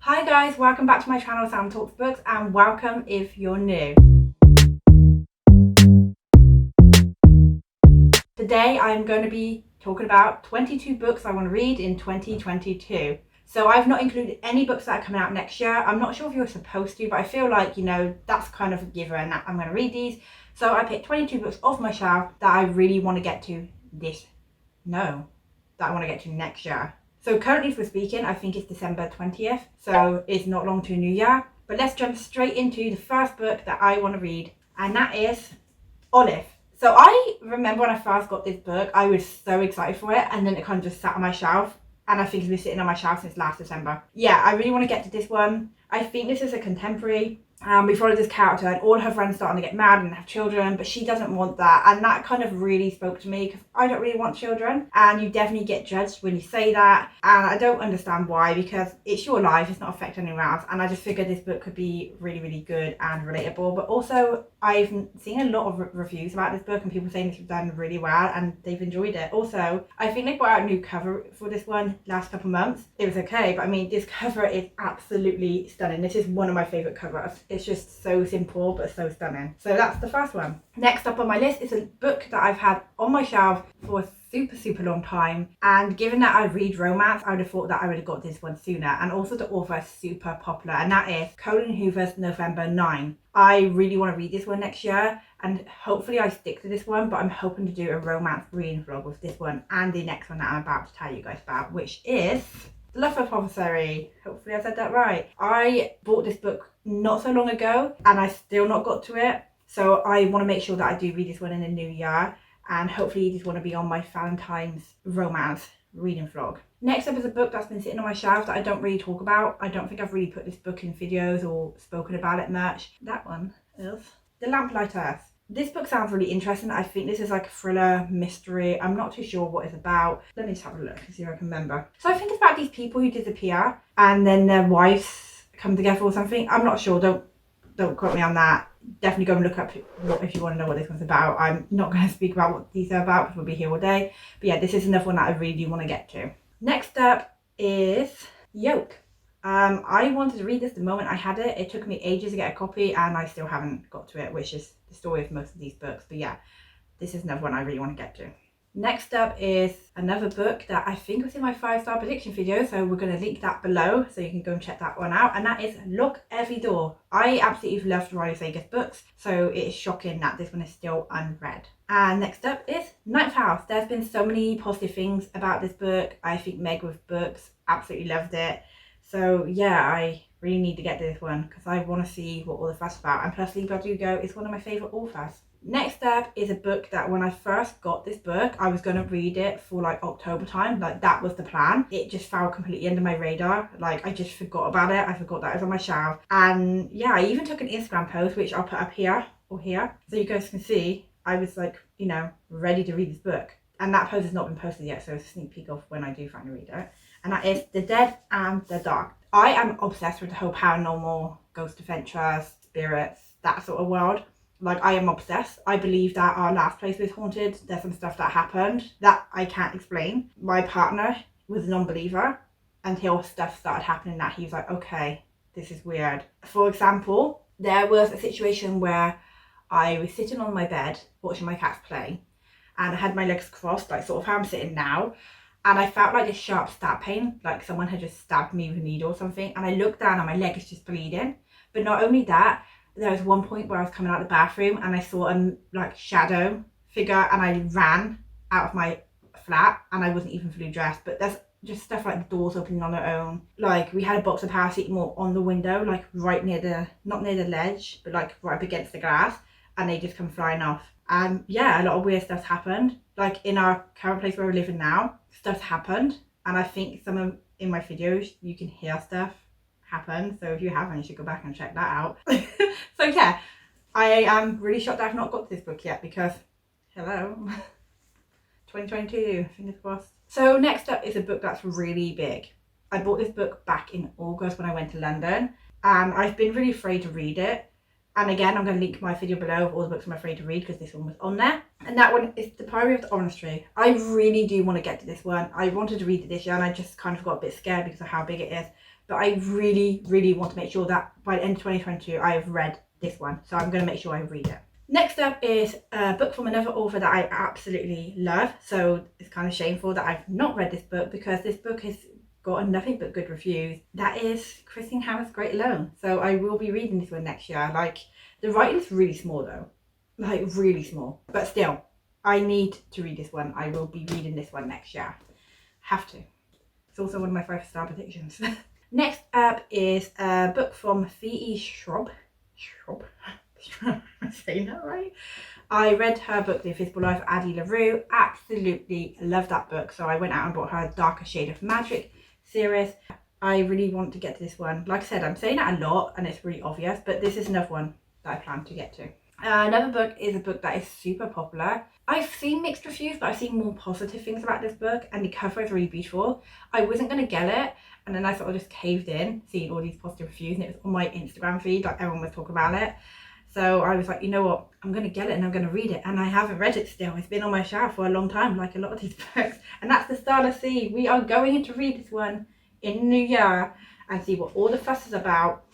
Hi guys, welcome back to my channel Sam Talks Books, and welcome if you're new. Today I'm going to be talking about 22 books I want to read in 2022. So I've not included any books that are coming out next year. I'm not sure if you're supposed to, but I feel like, that's kind of a given that I'm going to read these. So I picked 22 books off my shelf that I really want to get to that I want to get to next year. So currently, as we're speaking, I think it's December 20th, so it's not long to New Year. But let's jump straight into the first book that I want to read, and that is Olive. So I remember when I first got this book, I was so excited for it, and then it kind of just sat on my shelf, and I think it's been sitting on my shelf since last December. Yeah, I really want to get to this one. I think this is a contemporary. We follow this character and all her friends starting to get married and have children, but she doesn't want that, and that kind of really spoke to me because I don't really want children, and you definitely get judged when you say that, and I don't understand why, because it's your life, it's not affecting anyone else, and I just figured this book could be really, really good and relatable. But also I've seen a lot of reviews about this book and people saying this was done really well and they've enjoyed it. Also, I think they brought out a new cover for this one last couple of months. It was okay, but I mean, this cover is absolutely stunning. This is one of my favourite covers. It's just so simple but so stunning. So that's the first one. Next up on my list is a book that I've had on my shelf for a super long time, and given that I read romance, I would have thought that I would have got this one sooner. And also the author is super popular, and that is Colin Hoover's November 9. I really want to read this one next year, and hopefully I stick to this one, but I'm hoping to do a romance reading vlog with this one and the next one that I'm about to tell you guys about, which is The Love Apothecary. Hopefully I said that right. I bought this book not so long ago and I still not got to it, so I want to make sure that I do read this one in the new year, and hopefully this one will be on my Valentine's romance reading vlog. Next up is a book that's been sitting on my shelf that I don't really talk about. I don't think I've really put this book in videos or spoken about it much. That one is The Lamplighter. This book sounds really interesting. I think this is like a thriller, mystery. I'm not too sure what it's about. Let me just have a look and see if I can remember. So I think it's about these people who disappear and then their wives come together or something. I'm not sure. Don't quote me on that. Definitely go and look up if you want to know what this one's about. I'm not going to speak about what these are about because we'll be here all day. But yeah, this is another one that I really want to get to. Next up is Yoke. I wanted to read this the moment I had it. It took me ages to get a copy and I still haven't got to it, which is the story of most of these books. But yeah, this is another one I really want to get to. Next up is another book that I think was in my 5-star prediction video, so we're going to link that below so you can go and check that one out, and that is Lock Every Door. I absolutely loved Riley Sager's books, so it is shocking that this one is still unread. And next up is Ninth House. There's been so many positive things about this book. I think Meg with books absolutely loved it. So yeah, I really need to get to this one because I want to see what all the fuss about, and plus Lee Bardugo is one of my favourite authors. Next up is a book that when I first got this book, I was going to read it for like October time. Like that was the plan. It just fell completely under my radar. Like I just forgot about it. I forgot that it was on my shelf. And yeah, I even took an Instagram post, which I'll put up here or here so you guys can see. I was like, ready to read this book. And that post has not been posted yet, so it's a sneak peek of when I do finally read it. And that is The Dead and the Dark. I am obsessed with the whole paranormal, ghost adventures, spirits, that sort of world. Like, I am obsessed. I believe that our last place was haunted. There's some stuff that happened that I can't explain. My partner was a non-believer until stuff started happening that he was like, okay, this is weird. For example, there was a situation where I was sitting on my bed watching my cats play, and I had my legs crossed, like sort of how I'm sitting now, and I felt like this sharp stab pain, like someone had just stabbed me with a needle or something, and I looked down and my leg is just bleeding. But not only that, there was one point where I was coming out of the bathroom and I saw a like shadow figure, and I ran out of my flat and I wasn't even fully dressed. But there's just stuff like the doors opening on their own. Like we had a box of paracetamol on the window, like right near the, not near the ledge, but like right up against the glass, and they just come flying off. And yeah, a lot of weird stuff's happened. Like in our current place where we're living now, stuff's happened, and I think some of in my videos you can hear stuff happen, so if you haven't, you should go back and check that out. So yeah, I am really shocked that I've not got to this book yet, because hello, 2022, fingers crossed. So next up is a book that's really big. I bought this book back in August when I went to London, and I've been really afraid to read it. And again, I'm going to link my video below of all the books I'm afraid to read, because this one was on there. And that one is The Priory of the Orange Tree. I really do want to get to this one. I wanted to read it this year and I just kind of got a bit scared because of how big it is. but I really, really want to make sure that by the end of 2022 I have read this one. So I'm going to make sure I read it. Next up is a book from another author that I absolutely love. So it's kind of shameful that I've not read this book, because this book has gotten nothing but good reviews. That is Christine Hammer's Great Alone. So I will be reading this one next year. Like, the writing's really small though, like really small, but still I need to read this one. I will be reading this one next year. Have to. It's also one of my 5-star predictions. Next up is a book from V.E. Schwab. Am I saying that right? I read her book, The Invisible Life of Addie LaRue. Absolutely love that book. So I went out and bought her Darker Shade of Magic series. I really want to get to this one. Like I said, I'm saying that a lot and it's really obvious, but this is another one that I plan to get to. Another book is a book that is super popular. I've seen mixed reviews, but I've seen more positive things about this book, and the cover is really beautiful. I wasn't going to get it, and then I sort of just caved in, seeing all these positive reviews, and it was on my Instagram feed, like everyone was talking about it. So I was like, you know what, I'm going to get it and I'm going to read it. And I haven't read it still. It's been on my shelf for a long time, like a lot of these books. And that's The Starless Sea. We are going to read this one in the new year and see what all the fuss is about.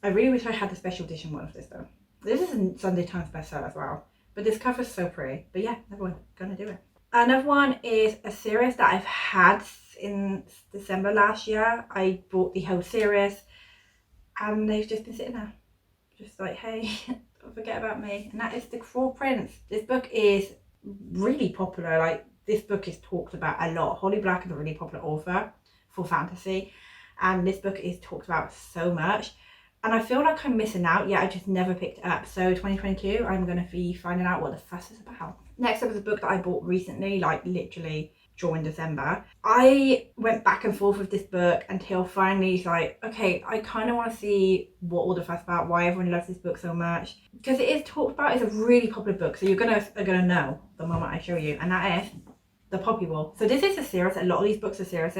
I really wish I had the special edition one of this though. This is a Sunday Times bestseller as well. But this cover's so pretty. But yeah, everyone's going to do it. Another one is a series that I've had since December last year. I bought the whole series and they've just been sitting there. Just like, hey, don't forget about me. And that is The Cruel Prince. This book is really popular. Like, this book is talked about a lot. Holly Black is a really popular author for fantasy. And this book is talked about so much. And I feel like I'm missing out. Yeah, I just never picked it up. So 2022, I'm going to be finding out what the fuss is about. Next up is a book that I bought recently, like literally during December. I went back and forth with this book until finally it's like, okay, I kind of want to see what all the fuss about, why everyone loves this book so much. Because it is talked about, it's a really popular book. So you're gonna know the moment I show you. And that is The Poppy Wall. So this is a series. A lot of these books are series.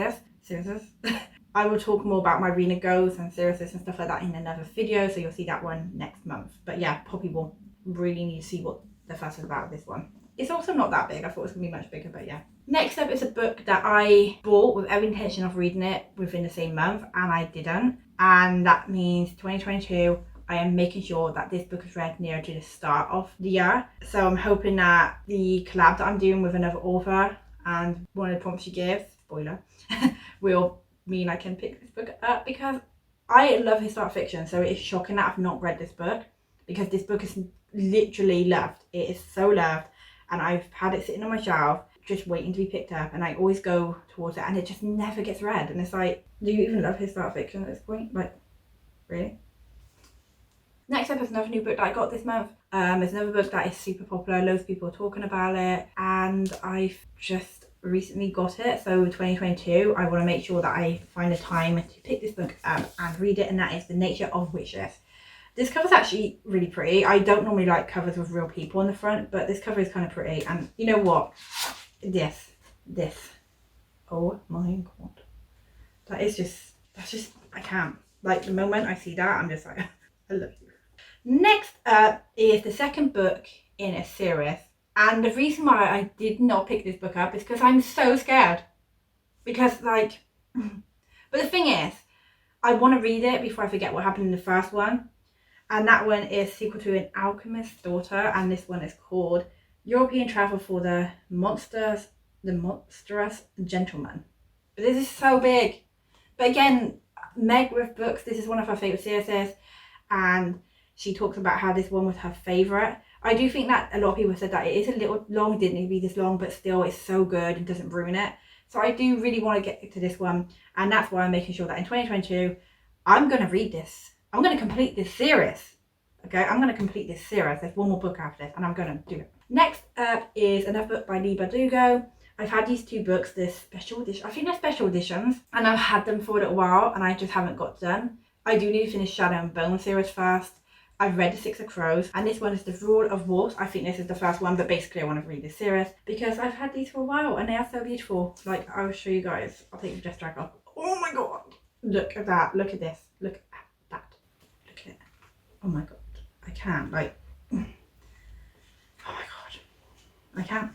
I will talk more about my reading goals and series and stuff like that in another video, so you'll see that one next month. But yeah, Poppy Wall, really need to see what the fuss is about this one. It's also not that big. I thought it was going to be much bigger, but yeah. Next up is a book that I bought with every intention of reading it within the same month, and I didn't. And that means 2022, I am making sure that this book is read near to the start of the year. So I'm hoping that the collab that I'm doing with another author and one of the prompts she gives, spoiler, will mean I can pick this book up, because I love historic fiction. So it's shocking that I've not read this book, because this book is literally loved. It is so loved, and I've had it sitting on my shelf just waiting to be picked up, and I always go towards it and it just never gets read. And it's like, do you even love historic fiction at this point? Like, really? Next up is another new book that I got this month. It's another book that is super popular. Loads of people are talking about it, and I've just recently got it. So 2022, I want to make sure that I find a time to pick this book up and read it, and that is The Nature of Wishes. This cover's actually really pretty. I don't normally like covers with real people on the front, but this cover is kind of pretty. And you know what? This. Oh my god. That's just, I can't. Like, the moment I see that, I'm just like, I love you. Next up is the second book in a series. And the reason why I did not pick this book up is because I'm so scared. Because, like, but the thing is, I want to read it before I forget what happened in the first one. And that one is sequel to An Alchemist's Daughter, and this one is called European Travel for the Monstrous Gentleman. This is so big. But again, Meg with books, this is one of her favourite series, and she talks about how this one was her favourite. I do think that a lot of people said that it is a little long, didn't need to be this long, but still it's so good and doesn't ruin it. So I do really want to get to this one, and that's why I'm making sure that in 2022, I'm going to read this. I'm going to complete this series. Okay, I'm going to complete this series. There's one more book after this, and I'm going to do it. Next up is another book by Lee Bardugo. I've had these two books, this special edition. I think they're special editions, and I've had them for a little while, and I just haven't got done. I do need to finish Shadow and Bone series first. I've read The Six of Crows, and this one is The Rule of Wolves. I think this is the first one, but basically I want to read this series because I've had these for a while, and they are so beautiful. Like, I will show you guys. I'll take the just drag off. Oh my god! Look at that. Look at this. Look at that. Look at it. Oh my god. I can't. Like, oh my god. I can't.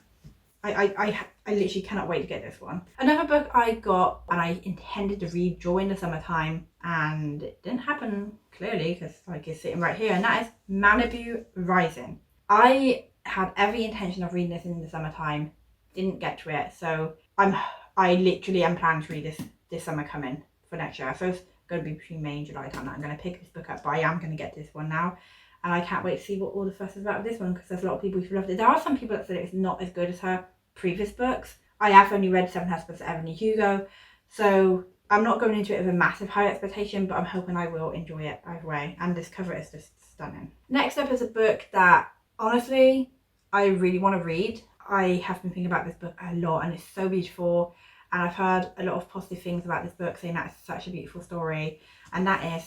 I literally cannot wait to get this one. Another book I got and I intended to read during the summertime, and it didn't happen clearly because like it's sitting right here, and that is Malibu Rising. I had every intention of reading this in the summertime, didn't get to it, so I literally am planning to read this summer coming for next year. So it's going to be between May and July time that I'm going to pick this book up, but I am going to get this one now. And I can't wait to see what all the fuss is about with this one, because there's a lot of people who loved it. There are some people that said it's not as good as her previous books. I have only read Seven Husbands of Evelyn Hugo, so I'm not going into it with a massive high expectation, but I'm hoping I will enjoy it either way. And this cover is just stunning. Next up is a book that, honestly, I really want to read. I have been thinking about this book a lot, and it's so beautiful. And I've heard a lot of positive things about this book, saying that it's such a beautiful story. And that is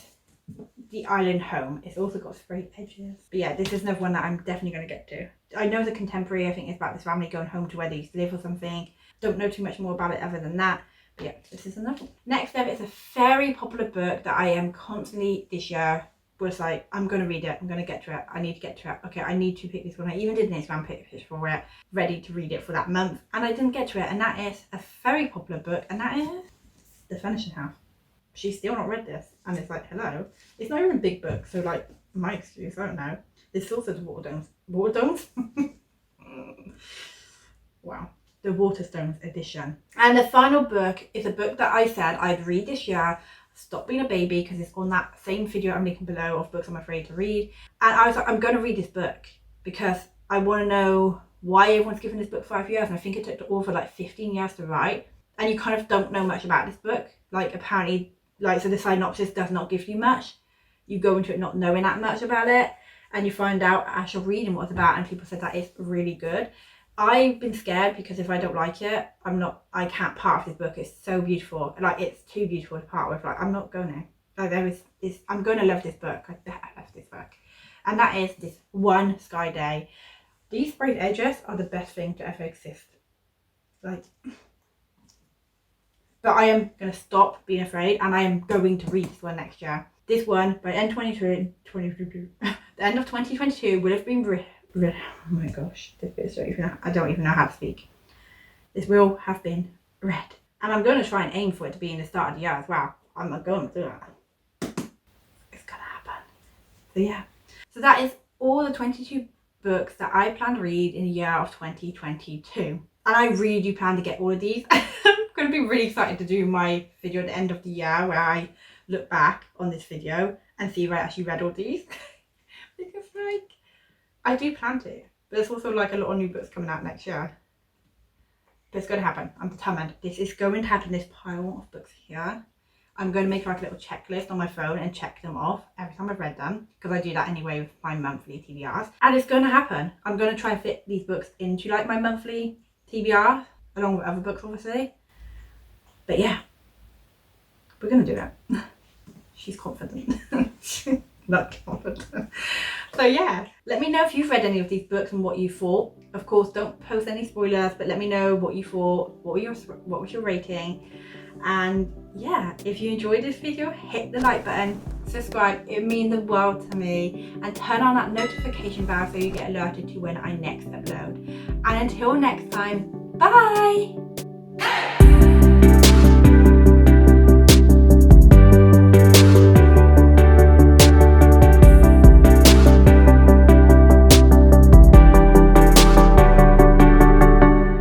The Island Home. It's also got sprayed edges. But yeah, this is another one that I'm definitely going to get to. I know the contemporary, I think it's about this family going home to where they used to live or something. Don't know too much more about it other than that. But yeah, this is another one. Next up is a very popular book that I am constantly this year was like, I'm going to read it. I'm going to get to it. I need to get to it. Okay, I need to pick this one. I even did an Instagram picture for it, ready to read it for that month. And I didn't get to it. And that is a very popular book. And that is The Furnishing House. She's still not read this, and it's like, hello, it's not even a big book, so like, my excuse, I don't know. This also the Waterstones wow, the Waterstones edition. And the final book is a book that I said I'd read this year. Stop being a baby, because it's on that same video I'm linking below of books I'm afraid to read. And I was like, I'm going to read this book because I want to know why everyone's given this book 5 years, and I think it took the author like 15 years to write. And you kind of don't know much about this book. Like, apparently, like, so the synopsis does not give you much. You go into it not knowing that much about it, and you find out as you're reading what it's about, and people said that it's really good. I've been scared because if I don't like it, I can't part with this book. It's so beautiful. Like, it's too beautiful to part with. Like, I'm not going to. Like, I'm going to love this book. I bet I love this book. And that is This One Sky Day. These sprayed edges are the best thing to ever exist. Like, but I am going to stop being afraid, and I am going to read this one next year. This one, by the end of 2022, will have been read. Oh my gosh, I don't even know how to speak. This will have been read. And I'm going to try and aim for it to be in the start of the year as well. I'm not going to do that. It's going to happen. So yeah. So that is all the 22 books that I plan to read in the year of 2022. And I really do plan to get all of these. I'm going to be really excited to do my video at the end of the year where I look back on this video and see if I actually read all these. Because like, I do plan to. But there's also like a lot of new books coming out next year. But it's going to happen. I'm determined. This is going to happen, this pile of books here. I'm going to make like a little checklist on my phone and check them off every time I've read them, because I do that anyway with my monthly TBRs. And it's going to happen. I'm going to try and fit these books into like my monthly TBR, along with other books obviously. But yeah, we're going to do it. She's confident. Not confident. So yeah, let me know if you've read any of these books and what you thought. Of course, don't post any spoilers, but let me know what you thought, what was your rating. And yeah, if you enjoyed this video, hit the like button, subscribe, it means the world to me, and turn on that notification bell so you get alerted to when I next upload. And until next time, bye!